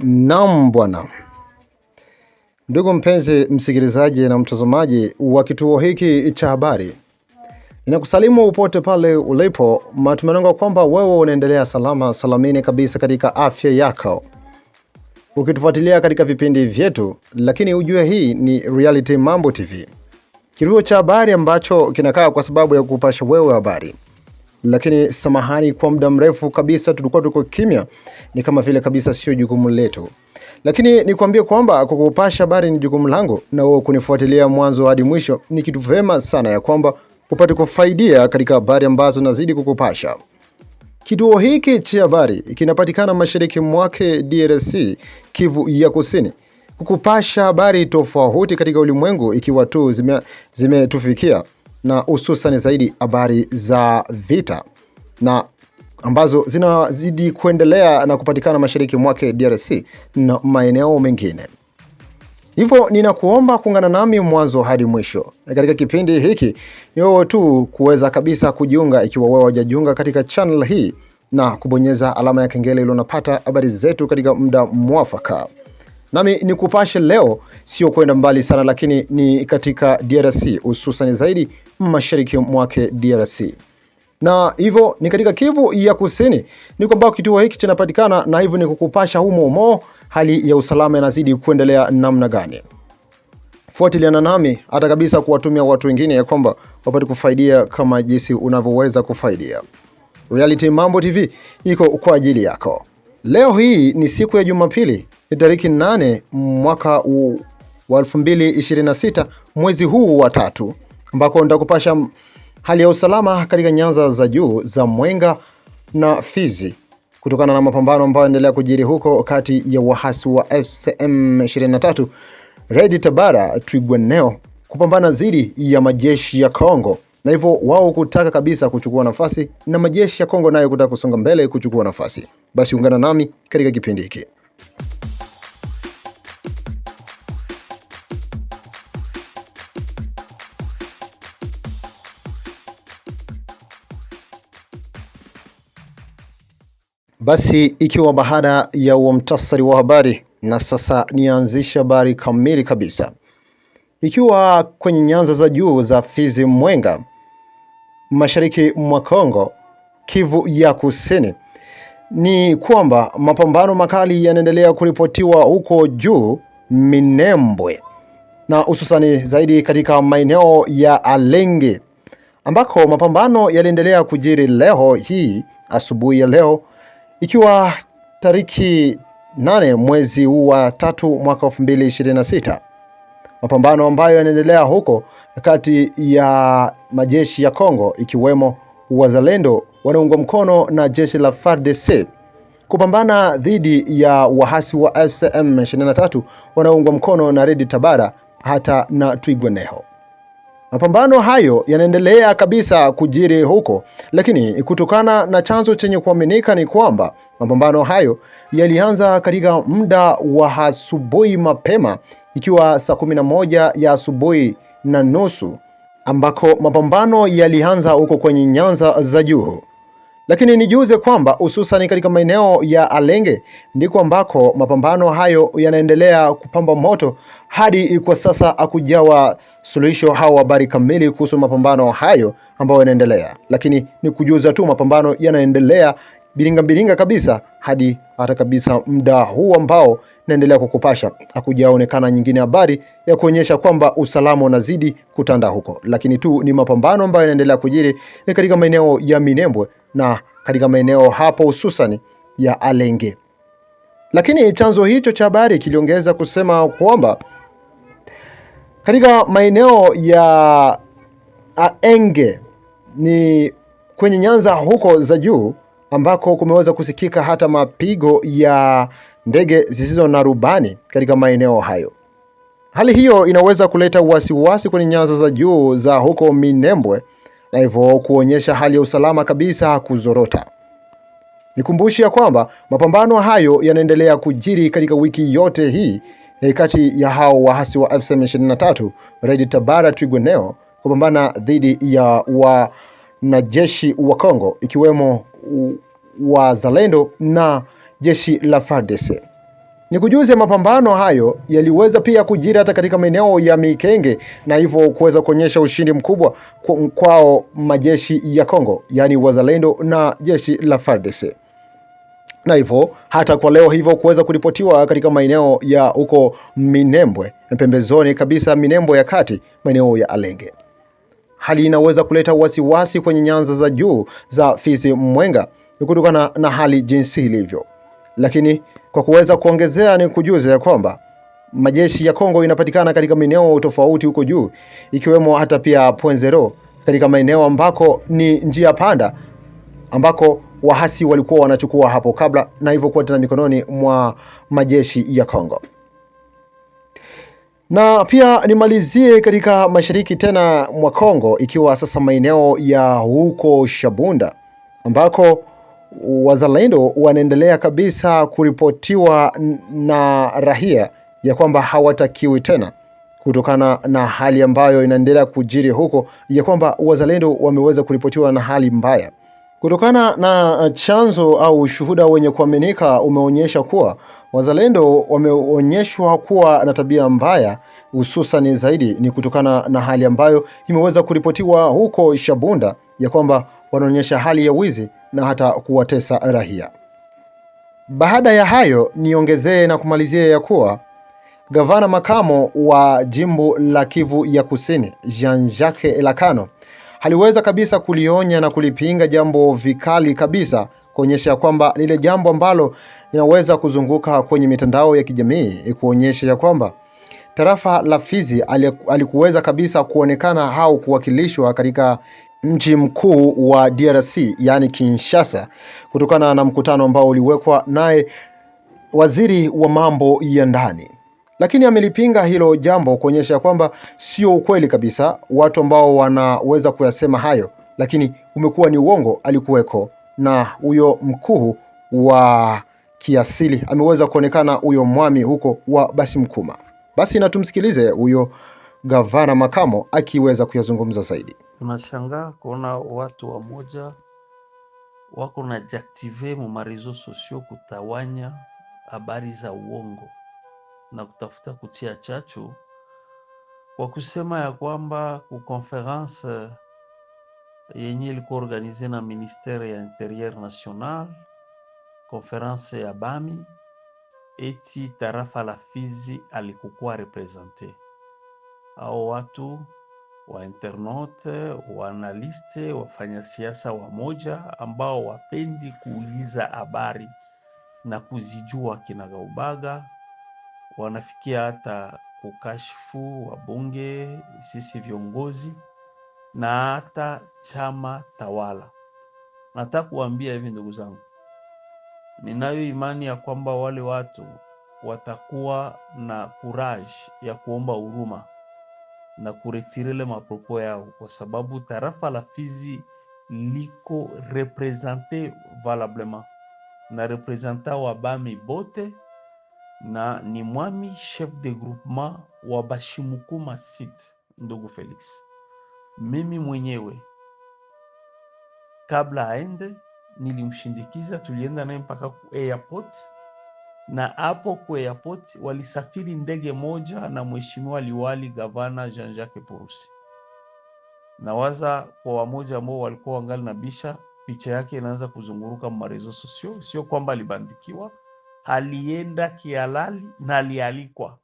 Naam bwana. Ndugu mpenzi msikilizaji na mtazamaji wa kituo hiki cha habari, ninakusalimu upote pale ulipo. Matumaini kwamba wewe unaendelea salama salamini kabisa katika afya yako, ukitufuatilia katika vipindi vyetu. Lakini ujue hii ni Reality Mambo TV, kituo cha habari ambacho kinakaa kwa sababu ya kupasha wewe habari. Lakini samahani, kwa muda mrefu kabisa tulikuwa tuko kimya, ni kama vile kabisa sio jukumu letu. Lakini nikwambie kwamba kukupasha habari ni jukumu langu, na wewe kunifuatilia mwanzo hadi mwisho ni kitu vema sana, ya kwamba upate kufaidia katika habari ambazo nazidi kukupasha. Kituo hiki cha habari kinapatikana mashariki mwake DRC, Kivu ya Kusini, kukupasha habari tofauti katika ulimwengu ikiwa tu zimetufikia, na hususan zaidi habari za vita na ambazo zinazidi kuendelea na kupatikana mashariki mwake DRC na maeneo mengine. Hivyo ninakuomba kuungana nami mwanzo hadi mwisho katika kipindi hiki. Ni wewe tu kuweza kabisa kujiunga, ikiwa wewe hujajiunga katika channel hii, na kubonyeza alama ya kengele ili unapata habari zetu katika muda mwafaka. Nami nikupashe leo, sio kwenda mbali sana, lakini ni katika DRC, hususan zaidi mashariki mwake DRC. Na hivyo ni katika Kivu ya Kusini, ni kwamba kituo hiki kinapatikana, na hivyo ni kukupasha humo hali ya usalama inazidi kuendelea namna gani. Fuatiliana nami hata kabisa kuwatumia watu wengine, ya kwamba wapate kufaidia kama jinsi unavyoweza kufaidia. Reality Mambo TV iko kwa ajili yako. Leo hii ni siku ya Jumapili, ni tariki 8 mwaka wa 2026, mwezi huu wa 3, ambako nitakupasha hali ya usalama katika nyanza za juu za Mwenga na Fizi, kutokana na mapambano ambayo yanaendelea kujiri huko kati ya wahasi wa FCM 23 Red Tabara Twirwaneho kupambana dhidi ya majeshi ya Kongo, na hivyo wao kutaka kabisa kuchukua nafasi, na majeshi ya Kongo nayo kutaka kusonga mbele kuchukua nafasi. Basi ungana nami katika kipindi hiki. Basi ikiwa baada ya muhtasari wa habari, na sasa nianzisha habari kamili kabisa. Ikiwa kwenye nyanza za juu za Fizi, Mwenga, mashariki mwa Kongo, Kivu ya Kusini, ni kwamba mapambano makali yanaendelea kuripotiwa huko juu Minembwe, na hususani zaidi katika maeneo ya Alenge, ambako mapambano yaliendelea kujiri leo hii, asubuhi ya leo, ikiwa tariki 8 mwezi wa 3 mwaka 2026. Mapambano ambayo yanaendelea huko kati ya majeshi ya Kongo, ikiwemo wazalendo wanaungwa mkono na jeshi la FARDC, kupambana dhidi ya wahasi wa FCM 23 wanaungwa mkono na Red Tabara hata na Twirwaneho. Mapambano hayo yanaendelea kabisa kujiri huko, lakini kutokana na chanzo chenye kuaminika ni kwamba mapambano hayo yalianza katika muda wa asubuhi mapema, ikiwa saa 11 ya asubuhi na nusu, ambako mapambano yalianza huko kwenye nyanza za juu. Lakini nijuze kwamba hususan katika maeneo ya Alenge ndiko ambako mapambano hayo yanaendelea kupamba moto hadi kwa sasa. Hakujawa suluhisho au habari kamili kuhusu mapambano hayo ambayo yanaendelea, lakini ni kujuza tu mapambano yanaendelea biringa kabisa hadi hata kabisa muda huu ambao naendelea kukupasha. Hakujaonekana nyingine habari ya kuonyesha kwamba usalama unazidi kutanda huko, lakini tu ni mapambano ambayo yanaendelea kujiri katika maeneo ya Minembwe na katika maeneo hapo hususan ya Alenge. Lakini chanzo hicho cha habari kiliongeza kusema kwamba katika maeneo ya Aenge, ni kwenye nyanza huko za juu, ambako kumeweza kusikika hata mapigo ya ndege zisizo na rubani katika maeneo hayo. Hali hiyo inaweza kuleta wasiwasi kwenye nyanza za juu za huko Minembwe, na hivyo kuonyesha hali ya usalama kabisa kuzorota. Nikumbushia kwamba mapambano hayo yanaendelea kujiri katika wiki yote hii kati ya hao wahasi wa FCM 23 Red Tabara Twirwaneho kupambana dhidi ya wanajeshi wa Kongo, ikiwemo wazalendo na jeshi la FARDC. Ni kujuze mapambano hayo yaliweza pia kujiri hata katika maeneo ya Mikenge, na hivyo kuweza kuonyesha ushindi mkubwa kwao majeshi ya Kongo, yani wazalendo na jeshi la FARDC. Na hivyo hata kwa leo hivyo kuweza kuripotiwa katika maeneo ya huko Minembwe, pembezoni kabisa Minembwe ya kati, maeneo ya Alenge. Hali inaweza kuleta wasiwasi kwenye nyanza za juu za Fizi Mwenga kutokana na hali jinsi ilivyo. Lakini kwa kuweza kuongezea ni kujuza ya kwamba majeshi ya Kongo inapatikana katika maeneo tofauti huko juu, ikiwemo hata pia Pwenzero katika maeneo ambako ni njia panda ambako wahasi walikuwa wanachukua hapo kabla, na hivyo kuwa tena mikononi mwa majeshi ya Kongo. Na pia nimalizie katika mashariki tena mwa Kongo, ikiwa sasa maeneo ya huko Shabunda ambako wazalendo wanaendelea kabisa kuripotiwa na rahia ya kwamba hawatakiwi tena, kutokana na hali ambayo inaendelea kujiri huko, ya kwamba wazalendo wameweza kuripotiwa na hali mbaya. Kutokana na chanzo au shuhuda wenye kuaminika umeonyesha kuwa wazalendo wameonyeshwa kuwa na tabia mbaya, hususan zaidi ni kutokana na hali ambayo imeweza kuripotiwa huko Shabunda, ya kwamba wanaonyesha hali ya wizi na hata kuwatesa raia. Baada ya hayo niongezee na kumalizia ya kuwa gavana makamo wa jimbo la Kivu ya Kusini, Jean-Jacques Elakano, aliweza kabisa kulionya na kulipinga jambo vikali kabisa, kuonyesha kwamba lile jambo ambalo linaweza kuzunguka kwenye mitandao ya kijamii kuonyesha ya kwamba tarafa la Fizi alikuweza kabisa kuonekana au kuwakilishwa katika mji mkuu wa DRC, yani Kinshasa, kutokana na mkutano ambao uliwekwa naye waziri wa mambo ya ndani. Lakini amelipinga hilo jambo, kuonyesha kwamba sio ukweli kabisa watu ambao wanaweza kuyasema hayo, lakini umekuwa ni uongo. Alikuweko na huyo mkuu wa kiasili ameweza kuonekana, huyo mwami huko wa Basi Mkuma. Basi na tumsikilize huyo gavana makamo akiweza kuyazungumza zaidi. Tunashangaa kuona watu wamoja wako na jiactive mu marezo sosio kutawanya habari za uongo na kutafuta kutia chachu kwa kusema ya kwamba ku conference yenye ilikuwa organize na ministere ya Interieur National, conference ya Bami, eti tarafa la Fizi alikuwa represente. Hao watu wa internaute, wa analiste, wafanya siasa wamoja ambao wapendi kuuliza habari na kuzijua kinagaubaga, wanafikia hata kukashifu wabunge, sisi viongozi na hata chama tawala. Nataka kuambia hivi ndugu zangu, ninayo imani ya kwamba wale watu watakuwa na courage ya kuomba huruma na kuretirele mapropo yao, kwa sababu tarafa la Fizi liko represente valablement na representa wa Bami bote, na ni mwami chef de groupement wa Bashimukuma site. Ndugu Felix, mimi mwenyewe kabla aende nilimshindikiza, tulienda naye mpaka ku airport, na hapo ku airport walisafiri ndege moja na mheshimiwa liwali gavana Jean-Jacques Purusi. Na waza kwa wamoja ambao walikuwa wangali na bisha, picha yake inaanza kuzunguruka marezo sosio, sio kwamba alibandikiwa, alienda kihalali na alialikwa.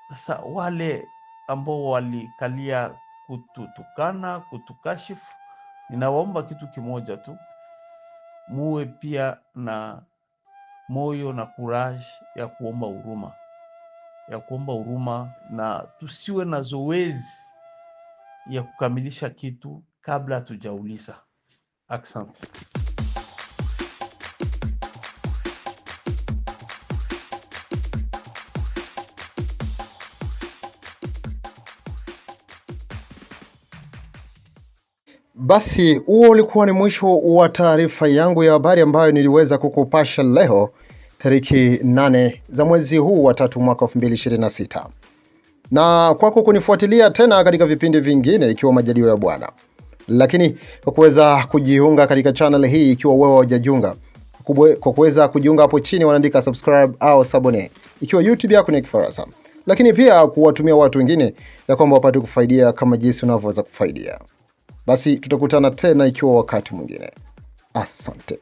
Sasa wale ambao walikalia kututukana, kutukashifu, ninawaomba kitu kimoja tu, muwe pia na moyo na courage ya kuomba huruma, na tusiwe na zoezi ya kukamilisha kitu kabla hatujauliza. Asante. Basi huo ulikuwa ni mwisho wa taarifa yangu ya habari ambayo niliweza kukupasha leo tariki 8 za mwezi huu wa 3 mwaka 2026. Na kwako kunifuatilia tena katika vipindi vingine ikiwa majaliwa ya Bwana. Lakini kwa kuweza kujiunga katika channel hii ikiwa wewe hujajiunga, kwa kuweza kujiunga hapo chini wanaandika subscribe au sabone ikiwa YouTube yako ni Kifaransa, lakini pia kuwatumia watu wengine ya kwamba wapate kufaidia kama jinsi unavyoweza kufaidia. Basi tutakutana tena ikiwa wakati mwingine. Asante.